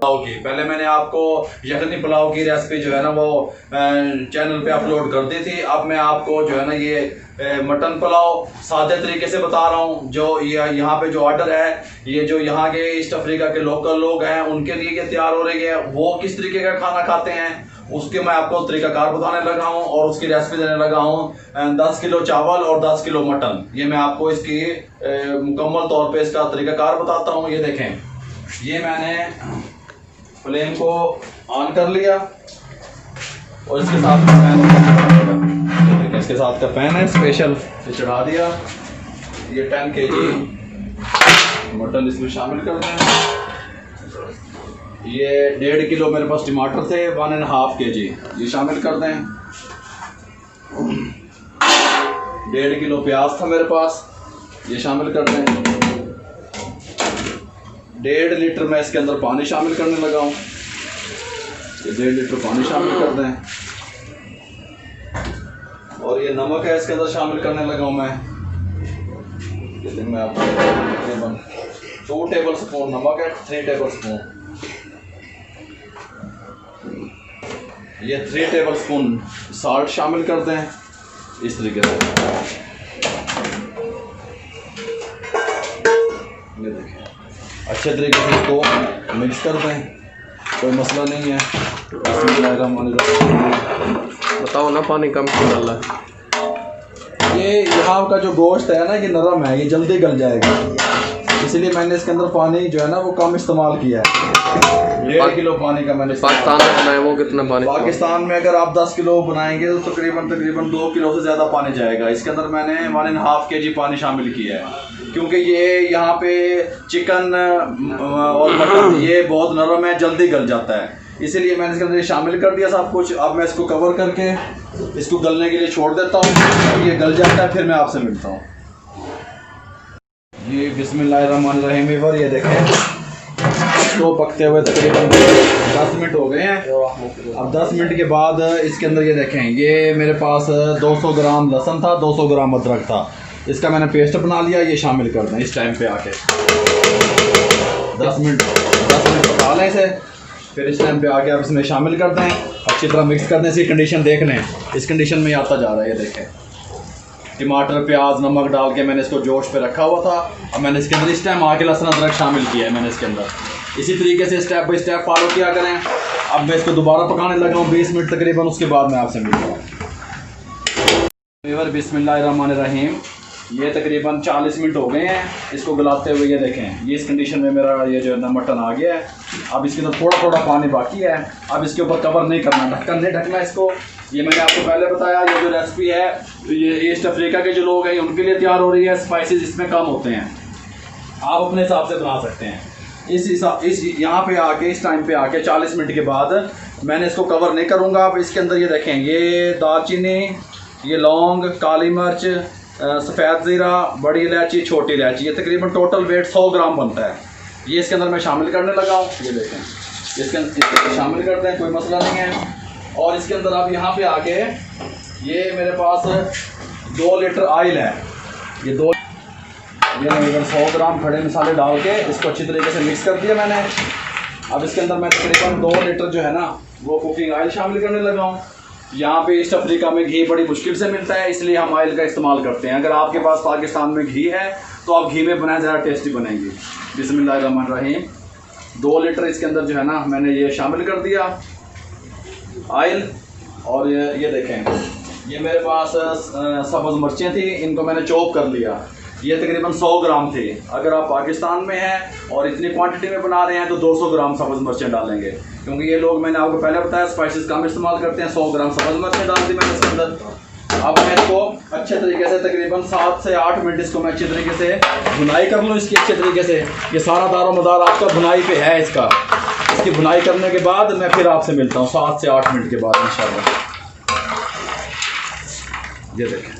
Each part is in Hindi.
पुलाव की पहले मैंने आपको यखनी पुलाव की रेसिपी जो है ना वो चैनल पे अपलोड कर दी थी। अब मैं आपको जो है ना ये मटन पुलाव सादे तरीके से बता रहा हूँ। जो यहाँ पे जो ऑर्डर है, ये जो यहाँ के ईस्ट अफ्रीका के लोकल लोग हैं उनके लिए ये तैयार हो रही है। वो किस तरीके का खाना खाते हैं उसके मैं आपको तरीकाकार बताने लगा हूँ और उसकी रेसिपी देने लगा हूँ। 10 किलो चावल और 10 किलो मटन, ये मैं आपको इसकी मुकम्मल तौर पे इसका तरीकाकार बताता हूँ। ये देखें, ये मैंने फ्लेम को ऑन कर लिया और इसके साथ पैन, इसके साथ का पैन है स्पेशल, ये चढ़ा दिया। ये 10 kg मटन इसमें शामिल कर दें। ये 1.5 किलो मेरे पास टमाटर थे, 1.5 kg ये शामिल कर दें। 1.5 किलो प्याज था मेरे पास, ये शामिल कर दें। 1.5 लीटर मैं इसके अंदर पानी शामिल करने लगा हूँ। ये 1.5 लीटर पानी शामिल कर दें और ये नमक है इसके अंदर शामिल करने लगा हूँ मैं। ये मैं आपको तकरीबन 2 टेबल स्पून नमक है, 3 टेबल स्पून, ये 3 टेबल स्पून साल्ट शामिल कर दें इस तरीके से। ये देखिए अच्छे तरीके से इसको मिक्स कर दें, कोई मसला नहीं है। बताओ ना पानी कम क्यों डाला है? ये यहाँ का जो गोश्त है ना ये नरम है, ये जल्दी गल जाएगा, इसलिए मैंने इसके अंदर पानी जो है ना वो कम इस्तेमाल किया है। 1.5 किलो पानी का मैंने पाकिस्तान में बनाया वो कितना पानी? पाकिस्तान में अगर आप 10 किलो बनाएंगे तो तकरीबन 2 किलो से ज़्यादा पानी जाएगा। इसके अंदर मैंने 1.5 kg पानी शामिल किया है क्योंकि ये यहाँ पे चिकन और मटन ये बहुत नरम है, जल्दी गल जाता है, इसीलिए मैंने इसके अंदर शामिल कर दिया सब कुछ। अब मैं इसको कवर करके इसको गलने के लिए छोड़ देता हूँ। ये गल जाता है फिर मैं आपसे मिलता हूँ। ये बिस्मिल्लाहिर्रहमानिर्रहीम, ये देखें तो पकते हुए तकरीबन 10 मिनट हो गए हैं। अब 10 मिनट के बाद इसके अंदर ये देखें, ये मेरे पास 200 ग्राम लहसुन था, 200 ग्राम अदरक था, इसका मैंने पेस्ट बना लिया। ये शामिल कर दें इस टाइम पे आके 10 मिनट पका लें इसे। फिर इस टाइम पे आके आप इसमें शामिल कर दें, अच्छी तरह मिक्स कर दें। इसकी कंडीशन देख लें, इस कंडीशन में आता जा रहा है। ये देखें टमाटर प्याज नमक डाल के मैंने इसको जोश पे रखा हुआ था। अब मैंने इसके अंदर इस टाइम आके लहसुन अदरक शामिल किया है मैंने इसके अंदर। इसी तरीके से स्टेप बाय स्टेप फॉलो किया करें। अब मैं इसको दोबारा पकाने लगा हूँ 20 मिनट तकरीबन, उसके बाद मैं आपसे मिलता हूँ। बिस्मिल्लाहिर्रहमानिर्रहीम, ये तकरीबन 40 मिनट हो गए हैं इसको गलाते हुए। ये देखें ये इस कंडीशन में मेरा ये जो है ना मटन आ गया है। अब इसके अंदर थोड़ा थोड़ा पानी बाकी है। अब इसके ऊपर कवर नहीं करना, ढक्कन नहीं ढकना इसको। ये मैंने आपको पहले बताया, ये जो रेसिपी है ये ईस्ट अफ्रीका के जो लोग हैं उनके लिए तैयार हो रही है। स्पाइसेस इसमें कम होते हैं, आप अपने हिसाब से बना सकते हैं। इस यहाँ पे आके इस टाइम पे आके 40 मिनट के बाद मैंने इसको कवर नहीं करूँगा। अब इसके अंदर ये देखें, ये दालचीनी, ये लौंग, काली मिर्च, सफ़ेद ज़ीरा, बड़ी इलायची, छोटी इलायची, ये तकरीबन टोटल वेट 100 ग्राम बनता है। ये इसके अंदर मैं शामिल करने लगा हूँ। ये देखें इसके अंदर शामिल करते हैं, कोई मसला नहीं है। और इसके अंदर अब यहाँ पे आके ये मेरे पास 2 लीटर ऑयल है। ये 100 ग्राम खड़े मसाले डाल के इसको अच्छी तरीके से मिक्स कर दिया मैंने। अब इसके अंदर मैं तकरीबन 2 लीटर जो है ना वो कुकिंग ऑयल शामिल करने लगा हूँ। यहाँ पे ईस्ट अफ्रीका में घी बड़ी मुश्किल से मिलता है, इसलिए हम ऑयल का इस्तेमाल करते हैं। अगर आपके पास पाकिस्तान में घी है तो आप घी में बनाए, ज़्यादा टेस्टी बनेंगी। बिस्मिल्लाहिर्रहमानिर्रहीम, 2 लीटर इसके अंदर जो है ना मैंने ये शामिल कर दिया ऑयल। और ये देखें, ये मेरे पास सब्ज़ मिर्चें थी, इनको मैंने चॉप कर लिया। ये तकरीबन 100 ग्राम थे। अगर आप पाकिस्तान में हैं और इतनी क्वांटिटी में बना रहे हैं तो 200 ग्राम सब्ज़ मिर्चें डालेंगे, क्योंकि ये लोग मैंने आपको पहले बताया स्पाइसेस कम इस्तेमाल करते हैं। 100 ग्राम सब्ज़ मिर्चें डाल दी मैंने इसके अंदर। अब मैं इसको अच्छे तरीके से तकरीबन 7 से 8 मिनट इसको मैं अच्छे तरीके से भुनाई कर लूँ इसकी अच्छे तरीके से। ये सारा दारो मदार आपका भुनाई पे है इसका। इसकी भुनाई करने के बाद मैं फिर आपसे मिलता हूँ 7 से 8 मिनट के बाद इंशाल्लाह। ये देखें,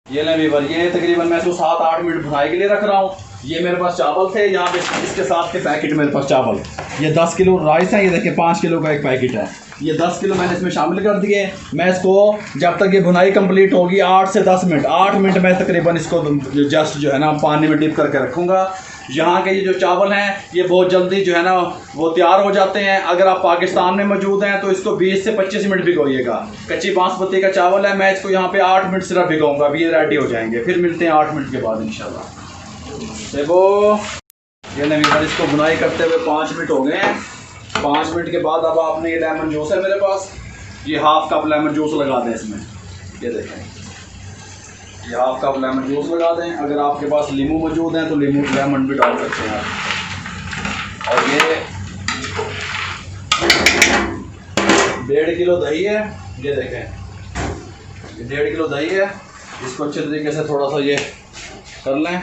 ये लें वीवर, ये तकरीबन मैं इसको 7-8 मिनट भुनाई के लिए रख रहा हूँ। ये मेरे पास चावल थे, यहाँ पे इसके साथ के पैकेट मेरे पास चावल, ये 10 किलो राइस है। ये देखिए 5 किलो का एक पैकेट है। ये 10 किलो मैंने इसमें शामिल कर दिए। मैं इसको जब तक ये भुनाई कंप्लीट होगी 8 से 10 मिनट, 8 मिनट मैं तकरीबन इसको जस्ट जो है ना पानी में डिप करके रखूँगा। यहाँ के ये जो चावल हैं ये बहुत जल्दी जो है ना वो तैयार हो जाते हैं। अगर आप पाकिस्तान में मौजूद हैं तो इसको 20 से 25 मिनट भिगोइएगा। कच्ची बासमती का चावल है, मैं इसको यहाँ पे 8 मिनट सिर्फ भिगोऊंगा, अभी ये रेडी हो जाएंगे। फिर मिलते हैं 8 मिनट के बाद इंशाल्लाह। देखो ये नहीं, इसको बुनाई करते हुए 5 मिनट हो गए हैं। 5 मिनट के बाद अब आपने ये लेमन जूस है मेरे पास, ये हाफ कप लेमन जूस लगा दें इसमें। ये देखें, ये हाफ कप लेमन जूस लगा दें। अगर आपके पास नींबू मौजूद है तो नींबू लेमन भी डाल सकते हैं आप। और ये 1.5 किलो दही है, ये देखें, ये 1.5 किलो दही है। इसको अच्छे तरीके से थोड़ा सा ये कर लें।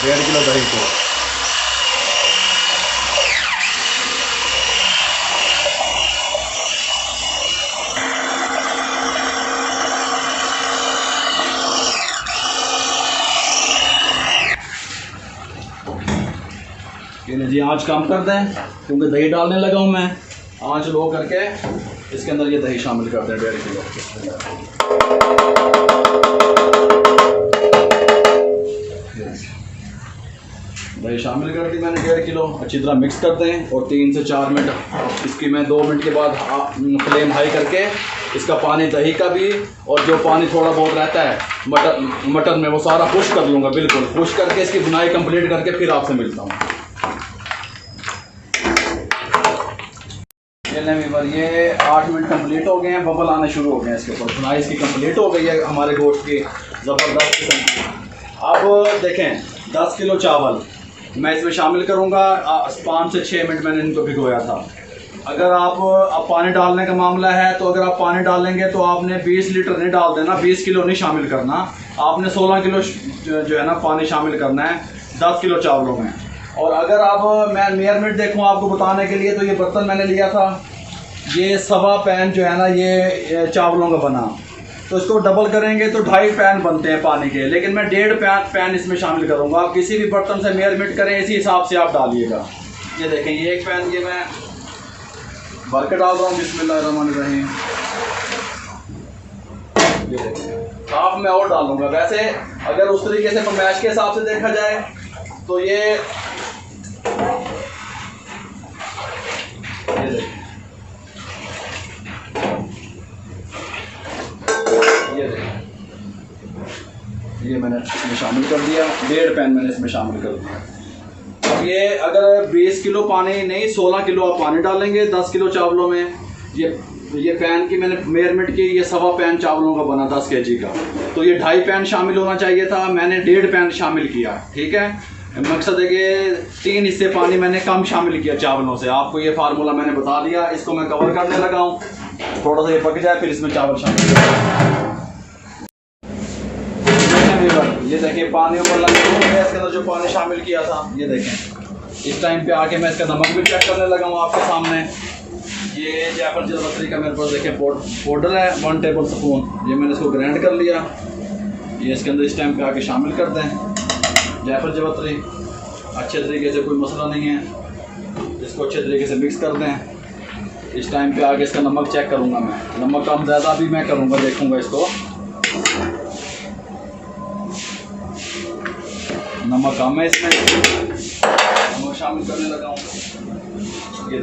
1.5 किलो दही को ये जी आँच कम कर दें क्योंकि दही डालने लगा हूँ मैं। आँच लो करके इसके अंदर ये दही शामिल कर दें 1.5 किलो। दही शामिल कर दी मैंने 1.5 किलो। अच्छी तरह मिक्स कर दें और 3 से 4 मिनट इसकी मैं 2 मिनट के बाद फ्लेम हाई करके इसका पानी दही का भी और जो पानी थोड़ा बहुत रहता है मटन में वो सारा खुश कर लूँगा। बिल्कुल खुश करके इसकी बुनाई कंप्लीट करके फिर आपसे मिलता हूँ। ये 8 मिनट कंप्लीट हो गए हैं, बबल आने शुरू हो गए हैं इसके ऊपर। बुनाई इसकी कंप्लीट हो गई है हमारे गोश्त की ज़बरदस्त किस्म। अब देखें 10 किलो चावल मैं इसमें शामिल करूँगा। 5 से 6 मिनट मैंने इनको भिगोया था। अगर आप पानी डालने का मामला है तो अगर आप पानी डालेंगे तो आपने 20 लीटर नहीं डाल देना, 20 किलो नहीं शामिल करना, आपने 16 किलो जो है ना पानी शामिल करना है 10 किलो चावलों में। और अगर आप मैं मेजरमेंट देखूँ आपको बताने के लिए तो ये बर्तन मैंने लिया था, ये 1.25 पैन जो है ना ये चावलों का बना, तो इसको डबल करेंगे तो 2.5 पैन बनते हैं पानी के, लेकिन मैं 1.5 पैन इसमें शामिल करूँगा। आप किसी भी बर्तन से मेजरमेंट करें इसी हिसाब से आप डालिएगा। ये देखें ये 1 पैन ये मैं भर के डाल रहा हूँ। बिस्मिल्लाहिर्रहमानिर्रहीम। ये देखें हाफ मैं और डालूँगा। वैसे अगर उस तरीके से फरमाइश के हिसाब से देखा जाए तो ये देखें ये मैंने इसमें शामिल कर दिया। 1.5 पैन मैंने इसमें शामिल कर दिया। अब ये अगर 20 किलो पानी नहीं 16 किलो आप पानी डालेंगे 10 किलो चावलों में। ये पैन की मैंने मेजरमेंट की, ये 1.25 पैन चावलों का बना 10 kg का, तो ये 2.5 पैन शामिल होना चाहिए था, मैंने 1.5 पैन शामिल किया। ठीक है, मकसद है कि 3 हिस्से पानी मैंने कम शामिल किया चावलों से। आपको ये फार्मूला मैंने बता दिया। इसको मैं कवर करने लगा हूँ, थोड़ा सा ये पक जाए फिर इसमें चावल शामिल करें। ये देखिए पानी ऊपर लग गया, इसके अंदर जो पानी शामिल किया था ये देखें। इस टाइम पे आके मैं इसका नमक भी चेक करने लगा हूँ आपके सामने। ये जायफल जवत्री का मेरे पास देखें पाउडर है 1 टेबल स्पून, ये मैंने इसको ग्राइंड कर लिया। ये इसके अंदर इस टाइम पे आके शामिल कर दें जायफल जवत्री। अच्छे तरीके से, कोई मसला नहीं है, इसको अच्छे तरीके से मिक्स कर दें। इस टाइम पे आके इसका नमक चेक करूँगा मैं, नमक कम ज़्यादा भी मैं करूँगा, देखूँगा इसको। नमक कम है इसमें, नमक शामिल करने लगा हूँ। ये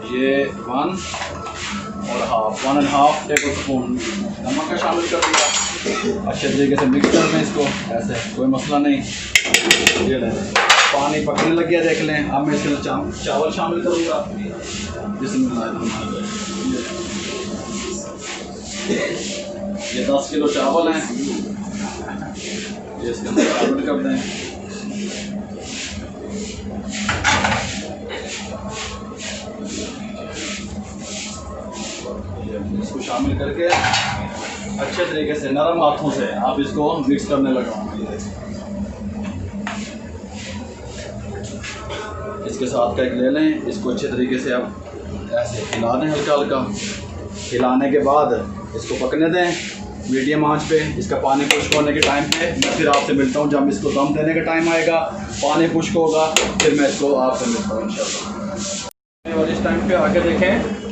ये 1.5 टेबल स्पून नमक का शामिल कर दिया। अच्छे तरीके से मिक्स कर दें इसको, ऐसे कोई मसला नहीं। ये ले पानी पकने लग गया, देख लें। अब मैं इसके अंदर चावल शामिल करूँगा। ये 10 किलो चावल हैं, ये इसके अंदर शामिल कर दें। इसको शामिल करके अच्छे तरीके से नरम हाथों से आप इसको मिक्स करने लगा। इसके साथ का एक ले लें, इसको अच्छे तरीके से आप ऐसे हिला दें, हल्का हल्का हिलाने के बाद इसको पकने दें मीडियम आंच पे। इसका पानी खुश्क होने के टाइम पे मैं फिर आपसे मिलता हूँ। जब इसको दम देने का टाइम आएगा, पानी खुश्क होगा, फिर मैं इसको आपसे मिलता हूँ इंशाल्लाह। और इस टाइम पे आके देखें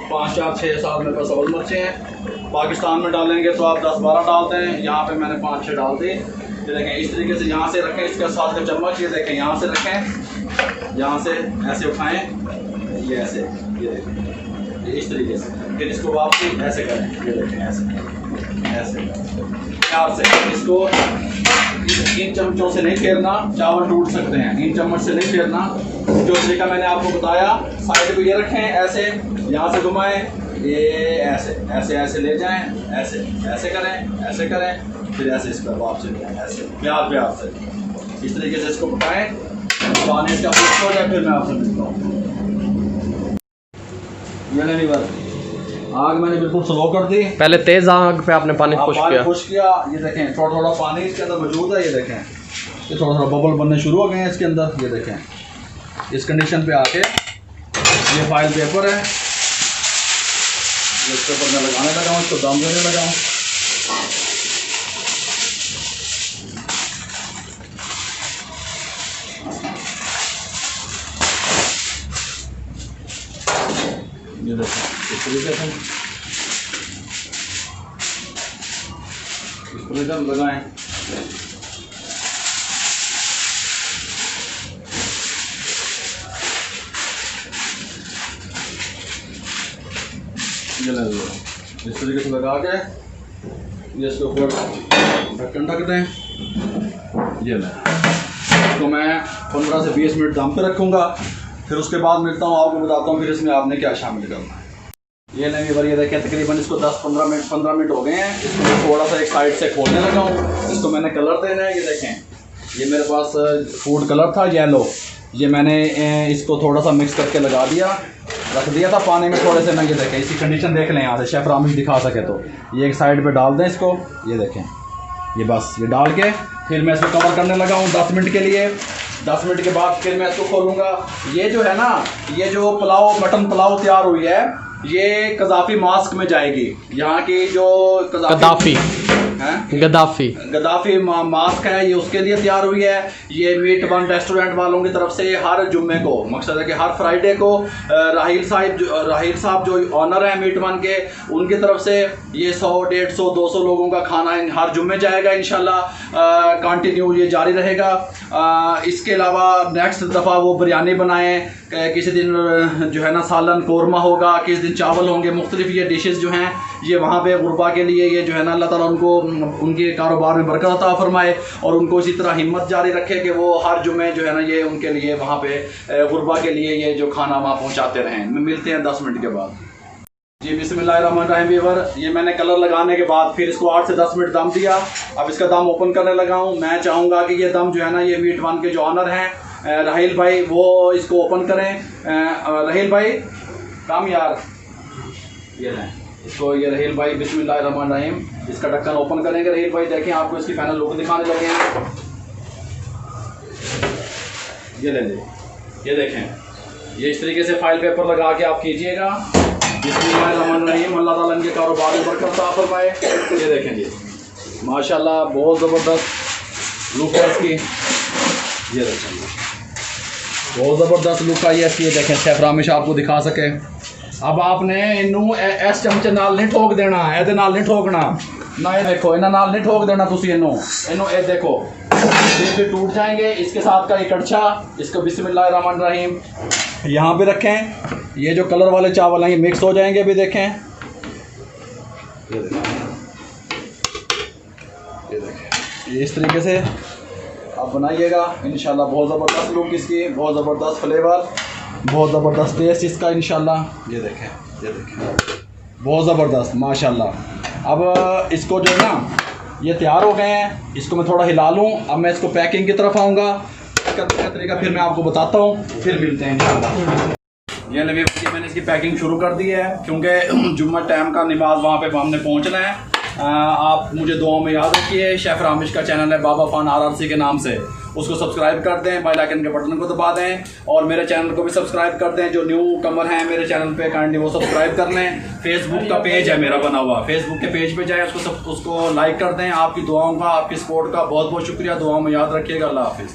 5 4 6 7 मेरे पास सब्ज़ मिर्चें हैं। पाकिस्तान में डालेंगे तो आप 10-12 डालते हैं, यहाँ पे मैंने 5-6 डाल दिए। ये देखें इस तरीके से यहाँ से रखें, इसके साथ का चम्मच ये देखें यहाँ से रखें, यहाँ से ऐसे उठाएं, ये ऐसे, ये देखें ये इस तरीके से, फिर इसको वापसी ऐसे करें, ये देखें ऐसे ऐसे प्यार से। इसको इन चमचों से नहीं फेरना, चावल टूट सकते हैं, इन चम्मच से नहीं फेरना। जो तरीका मैंने आपको बताया, साइड पे ये रखें ऐसे, यहाँ से घुमाएं, ये ऐसे ऐसे ऐसे ले जाएं, ऐसे ऐसे करें, फिर ऐसे इस पर वापस ले जाएं, ऐसे प्यार प्यार से इस तरीके से इसको पकाएं, पानी इसका फिक्स हो जाए, फिर मैं आपसे मिलता हूँ। ये नहीं बात, आग मैंने बिल्कुल स्लो कर दी। पहले तेज आग पे आपने पानी खुश किया। ये देखें थोड़ा थोड़ा पानी इसके अंदर मौजूद है, ये देखें ये थोड़ा थोड़ा बबल बनने शुरू हो गए हैं इसके अंदर। ये देखें इस कंडीशन पे आके ये फाइल पेपर है, इसके ऊपर मैं लगाने लगा हूँ, इसको दम देने लगा हूँ। ये देखें इस तरीके से इस तरीके से लगाएं। इस तरीके से लगा के ये इसके ऊपर ढक्कन ढक दें। ये लें, इसको मैं 15 से 20 मिनट दम पे रखूँगा, फिर उसके बाद मिलता हूँ, आपको बताता हूँ फिर इसमें आपने क्या शामिल करना है। ये लेंगे बार, ये देखें तकरीबन इसको 10-15 मिनट हो गए हैं। इसको मैं थोड़ा सा एक साइड से खोलने लगा हूँ, इसको मैंने कलर देना है। ये देखें ये मेरे पास फूड कलर था येलो, ये मैंने इसको थोड़ा सा मिक्स करके लगा दिया, रख दिया था पानी में थोड़े से ना। ये देखें इसकी कंडीशन देख लें यहाँ से, शेफ रामिश दिखा सके तो। ये एक साइड पे डाल दें इसको, ये देखें ये बस ये डाल के फिर मैं इसको कवर करने लगा हूँ 10 मिनट के लिए। 10 मिनट के बाद फिर मैं इसको खोलूँगा। ये जो है ना, ये जो पुलाव मटन पुलाव तैयार हुई है, ये कज़ाफ़ी मास्क में जाएगी। यहाँ की जो गद्दाफ़ी मास्क है, ये उसके लिए तैयार हुई है। ये मीट वन रेस्टोरेंट वालों की तरफ से हर जुम्मे को, मकसद है कि हर फ्राइडे को राहिल साहब जो ऑनर हैं मीट वन के, उनकी तरफ से ये 100, 150, 200 लोगों का खाना हर जुम्मे जाएगा इंशाल्लाह। कंटिन्यू ये जारी रहेगा। इसके अलावा नेक्स्ट दफ़ा वो बिरयानी बनाएँ, किसी दिन जो है ना सालन कोरमा होगा, किसी दिन चावल होंगे, मुख्तलिफ ये डिशेज़ जो हैं ये वहाँ पे गुरबा के लिए, ये जो है ना अल्लाह ताला उनको उनके कारोबार में बरकत अता फरमाए और उनको इसी तरह हिम्मत जारी रखे कि वो हर जुमे जो है ना ये उनके लिए वहाँ पे गुरबा के लिए ये जो खाना वहाँ पहुँचाते रहें। मिलते हैं 10 मिनट के बाद। जी बिस्मिल्लाहिर्रहमानिर्रहीम व्यूअर, ये मैंने कलर लगाने के बाद फिर इसको 8 से 10 मिनट दम दिया। अब इसका दम ओपन करने लगा हूँ। मैं चाहूँगा कि ये दम जो है ना, ये मीट वन के जो ऑनर हैं राहिल भाई, वो इसको ओपन करें। राहिल भाई काम यार, ये लें इसको, ये राहिल भाई बिस्मिल्लाहिर्रहमानिर्रहीम इसका ढक्कन ओपन करेंगे। राहिल भाई देखें, आपको इसकी फाइनल लुक दिखाने लगे हैं। ये ले ये देखें, ये इस तरीके से फाइल पेपर लगा के आप कीजिएगा। बिस्मिल्लाहिर्रहमानिर्रहीम, अल्लाह ताला इनके कारोबार में बरकत अता फरमाए। ये देखें जी माशाल्लाह बहुत ज़बरदस्त लुक है इसकी। ये देखें बहुत ज़बरदस्त लुक आई है इसकी। ये देखें शेफ रामिश आपको दिखा सके। अब आपने इनू इस चमचे नाल नहीं ठोक देना, ए नाल नहीं ठोकना ना। ये देखो इन्होंने नाल नहीं ठोक देना तुसी इनू ए देखो, ये टूट जाएंगे। इसके साथ का ये कड़छा, इसको बिस्मिल्लाहिर्रहमानिर्रहीम यहाँ पे रखें। ये जो कलर वाले चावल हैं ये मिक्स हो जाएंगे। अभी देखें, ये देखें ये इस तरीके से आप बनाइएगा इंशाल्लाह। बहुत ज़बरदस्त लुक इसकी, बहुत ज़बरदस्त फ्लेवर, बहुत ज़बरदस्त टेस्ट इसका इंशाल्लाह। ये देखें बहुत ज़बरदस्त माशाल्लाह। अब इसको जो है ना ये तैयार हो गए हैं, इसको मैं थोड़ा हिला लूँ। अब मैं इसको पैकिंग की तरफ आऊँगा, करने का तरीका फिर मैं आपको बताता हूँ, फिर मिलते हैं इंशाल्लाह। ये लगे मैंने इसकी पैकिंग शुरू कर दी है, क्योंकि जुम्मा टाइम का नमाज वहाँ पे हमने पहुँचना है। आप मुझे दुआओं में याद रखिए। शेफ रामिश का चैनल है बाबा फ़ान RRC के नाम से, उसको सब्सक्राइब कर दें, बेल आइकन के बटन को दबा दें और मेरे चैनल को भी सब्सक्राइब कर दें। जो न्यू कमर हैं मेरे चैनल पे काइंडली वो सब्सक्राइब कर लें। फेसबुक का पेज है मेरा बना हुआ, फेसबुक के पेज पे जाएँ, उसको लाइक कर दें। आपकी दुआओं का, आपकी सपोर्ट का बहुत बहुत शुक्रिया। दुआओं में याद रखिएगा। अल्लाह हाफिज़।